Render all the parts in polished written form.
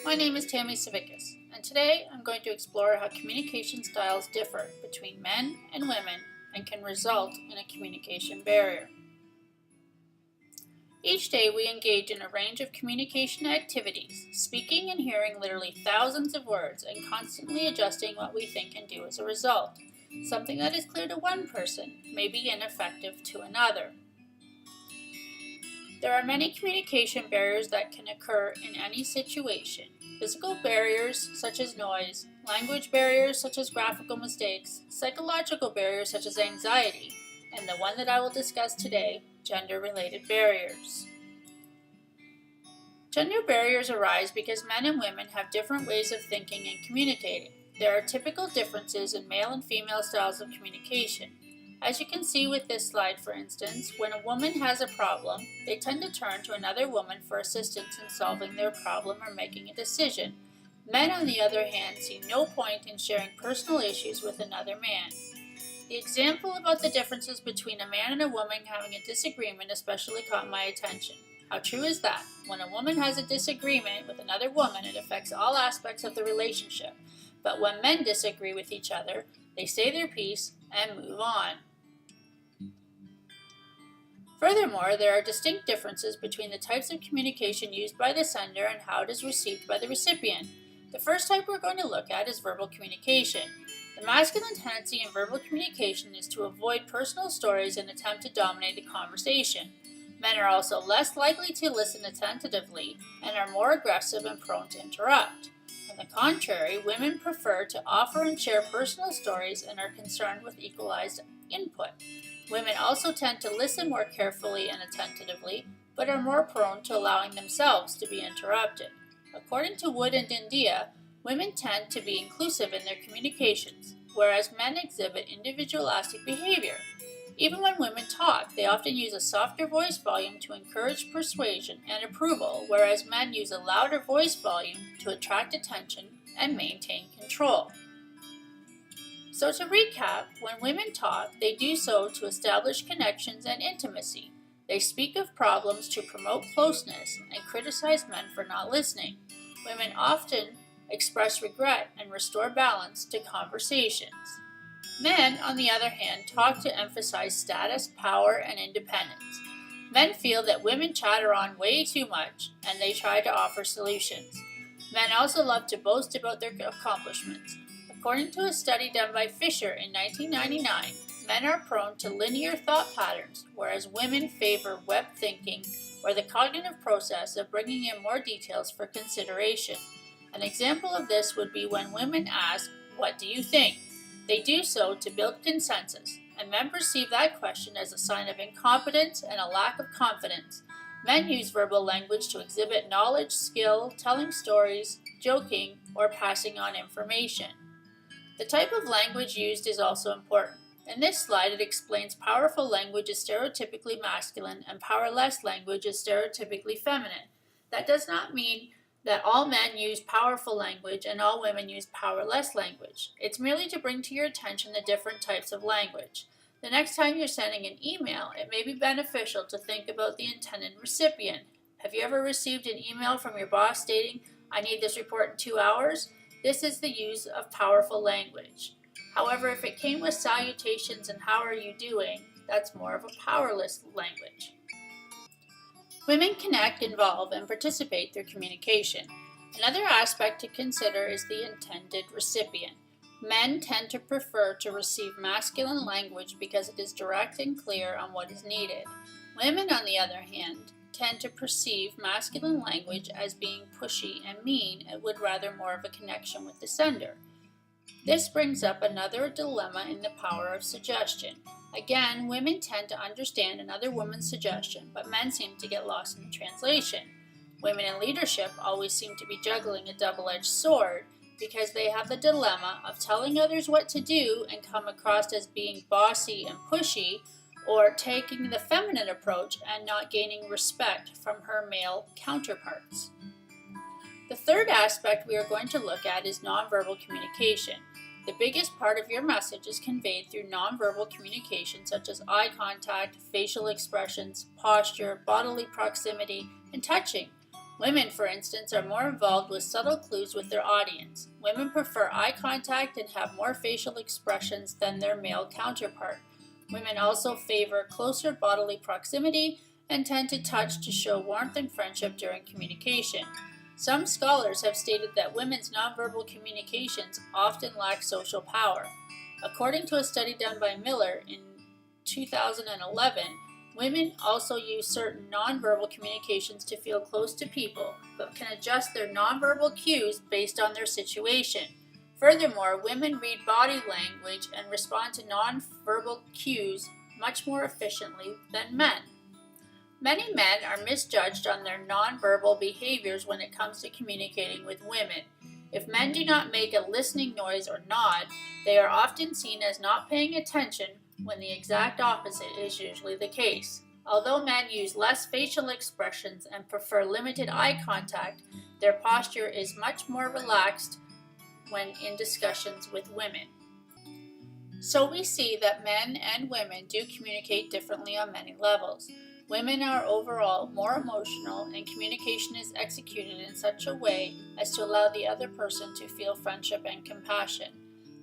My name is Tammy Savickas, and today I'm going to explore how communication styles differ between men and women and can result in a communication barrier. Each day we engage in a range of communication activities, speaking and hearing literally thousands of words and constantly adjusting what we think and do as a result. Something that is clear to one person may be ineffective to another. There are many communication barriers that can occur in any situation. Physical barriers such as noise, language barriers such as graphical mistakes, psychological barriers such as anxiety, and the one that I will discuss today, gender-related barriers. Gender barriers arise because men and women have different ways of thinking and communicating. There are typical differences in male and female styles of communication. As you can see with this slide, for instance, when a woman has a problem, they tend to turn to another woman for assistance in solving their problem or making a decision. Men, on the other hand, see no point in sharing personal issues with another man. The example about the differences between a man and a woman having a disagreement especially caught my attention. How true is that? When a woman has a disagreement with another woman, it affects all aspects of the relationship. But when men disagree with each other, they say their piece and move on. Furthermore, there are distinct differences between the types of communication used by the sender and how it is received by the recipient. The first type we're going to look at is verbal communication. The masculine tendency in verbal communication is to avoid personal stories and attempt to dominate the conversation. Men are also less likely to listen attentively and are more aggressive and prone to interrupt. On the contrary, women prefer to offer and share personal stories and are concerned with equalized input. Women also tend to listen more carefully and attentively, but are more prone to allowing themselves to be interrupted. According to Wood and India, women tend to be inclusive in their communications, whereas men exhibit individualistic behavior. Even when women talk, they often use a softer voice volume to encourage persuasion and approval, whereas men use a louder voice volume to attract attention and maintain control. So to recap, when women talk, they do so to establish connections and intimacy. They speak of problems to promote closeness and criticize men for not listening. Women often express regret and restore balance to conversations. Men, on the other hand, talk to emphasize status, power, and independence. Men feel that women chatter on way too much, and they try to offer solutions. Men also love to boast about their accomplishments. According to a study done by Fisher in 1999, men are prone to linear thought patterns, whereas women favor web thinking or the cognitive process of bringing in more details for consideration. An example of this would be when women ask, "What do you think?" They do so to build consensus, and men perceive that question as a sign of incompetence and a lack of confidence. Men use verbal language to exhibit knowledge, skill, telling stories, joking, or passing on information. The type of language used is also important. In this slide, it explains powerful language is stereotypically masculine and powerless language is stereotypically feminine. That does not mean that all men use powerful language and all women use powerless language. It's merely to bring to your attention the different types of language. The next time you're sending an email, it may be beneficial to think about the intended recipient. Have you ever received an email from your boss stating, "I need this report in 2 hours"? This is the use of powerful language. However, if it came with salutations and "how are you doing," that's more of a powerless language. Women connect, involve, and participate through communication. Another aspect to consider is the intended recipient. Men tend to prefer to receive masculine language because it is direct and clear on what is needed. Women, on the other hand, tend to perceive masculine language as being pushy and mean and would rather more of a connection with the sender. This brings up another dilemma in the power of suggestion. Again, women tend to understand another woman's suggestion, but men seem to get lost in the translation. Women in leadership always seem to be juggling a double-edged sword because they have the dilemma of telling others what to do and come across as being bossy and pushy, or taking the feminine approach and not gaining respect from her male counterparts. The third aspect we are going to look at is nonverbal communication. The biggest part of your message is conveyed through nonverbal communication such as eye contact, facial expressions, posture, bodily proximity, and touching. Women, for instance, are more involved with subtle clues with their audience. Women prefer eye contact and have more facial expressions than their male counterpart. Women also favor closer bodily proximity and tend to touch to show warmth and friendship during communication. Some scholars have stated that women's nonverbal communications often lack social power. According to a study done by Miller in 2011, women also use certain nonverbal communications to feel close to people, but can adjust their nonverbal cues based on their situation. Furthermore, women read body language and respond to nonverbal cues much more efficiently than men. Many men are misjudged on their nonverbal behaviors when it comes to communicating with women. If men do not make a listening noise or nod, they are often seen as not paying attention when the exact opposite is usually the case. Although men use less facial expressions and prefer limited eye contact, their posture is much more relaxed when in discussions with women. So we see that men and women do communicate differently on many levels. Women are overall more emotional, and communication is executed in such a way as to allow the other person to feel friendship and compassion.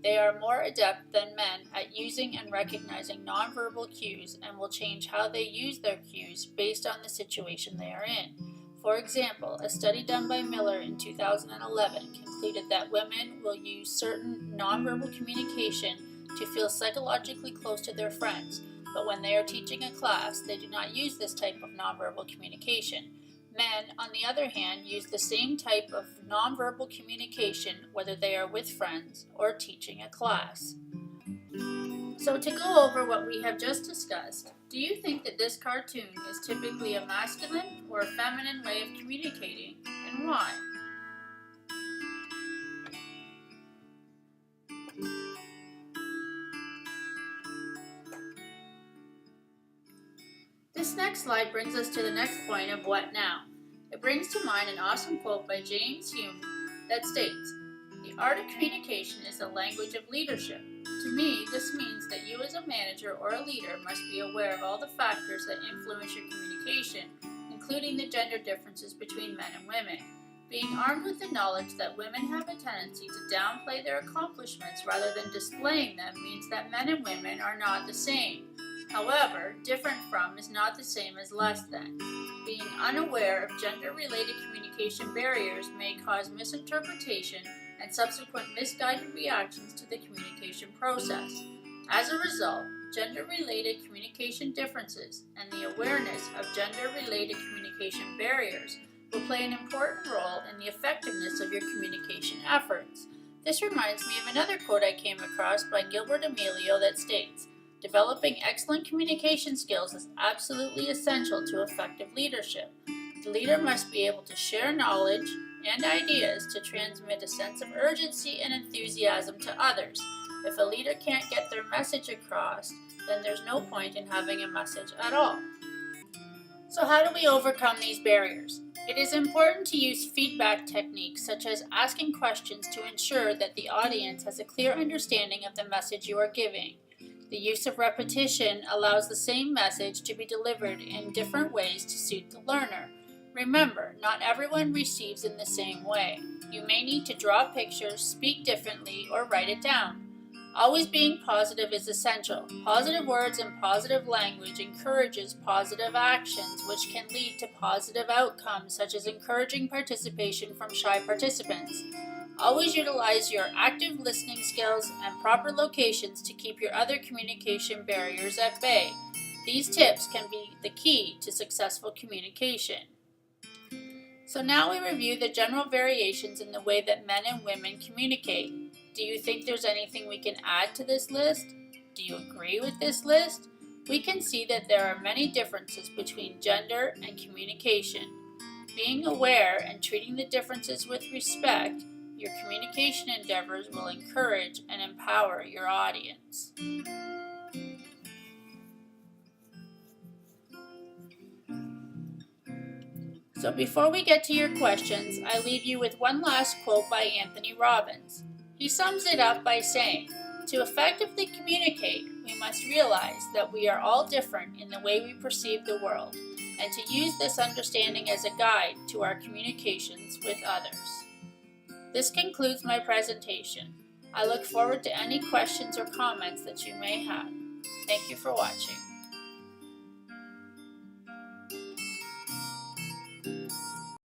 They are more adept than men at using and recognizing nonverbal cues and will change how they use their cues based on the situation they are in. For example, a study done by Miller in 2011 concluded that women will use certain nonverbal communication to feel psychologically close to their friends, but when they are teaching a class, they do not use this type of nonverbal communication. Men, on the other hand, use the same type of nonverbal communication whether they are with friends or teaching a class. So to go over what we have just discussed, do you think that this cartoon is typically a masculine or a feminine way of communicating, and why? This next slide brings us to the next point of what now. It brings to mind an awesome quote by James Hume that states, "The art of communication is the language of leadership." To me, this means that you as a manager or a leader must be aware of all the factors that influence your communication, including the gender differences between men and women. Being armed with the knowledge that women have a tendency to downplay their accomplishments rather than displaying them means that men and women are not the same. However, different from is not the same as less than. Being unaware of gender-related communication barriers may cause misinterpretation and subsequent misguided reactions to the communication process. As a result, gender-related communication differences and the awareness of gender-related communication barriers will play an important role in the effectiveness of your communication efforts. This reminds me of another quote I came across by Gilbert Amelio that states, "Developing excellent communication skills is absolutely essential to effective leadership. The leader must be able to share knowledge and ideas to transmit a sense of urgency and enthusiasm to others. If a leader can't get their message across, then there's no point in having a message at all." So how do we overcome these barriers? It is important to use feedback techniques such as asking questions to ensure that the audience has a clear understanding of the message you are giving. The use of repetition allows the same message to be delivered in different ways to suit the learner. Remember, not everyone receives in the same way. You may need to draw pictures, speak differently, or write it down. Always being positive is essential. Positive words and positive language encourages positive actions, which can lead to positive outcomes, such as encouraging participation from shy participants. Always utilize your active listening skills and proper locations to keep your other communication barriers at bay. These tips can be the key to successful communication. So now we review the general variations in the way that men and women communicate. Do you think there's anything we can add to this list? Do you agree with this list? We can see that there are many differences between gender and communication. Being aware and treating the differences with respect, your communication endeavors will encourage and empower your audience. So before we get to your questions, I leave you with one last quote by Anthony Robbins. He sums it up by saying, "To effectively communicate, we must realize that we are all different in the way we perceive the world, and to use this understanding as a guide to our communications with others. This concludes my presentation. I look forward to any questions or comments that you may have. Thank you for watching.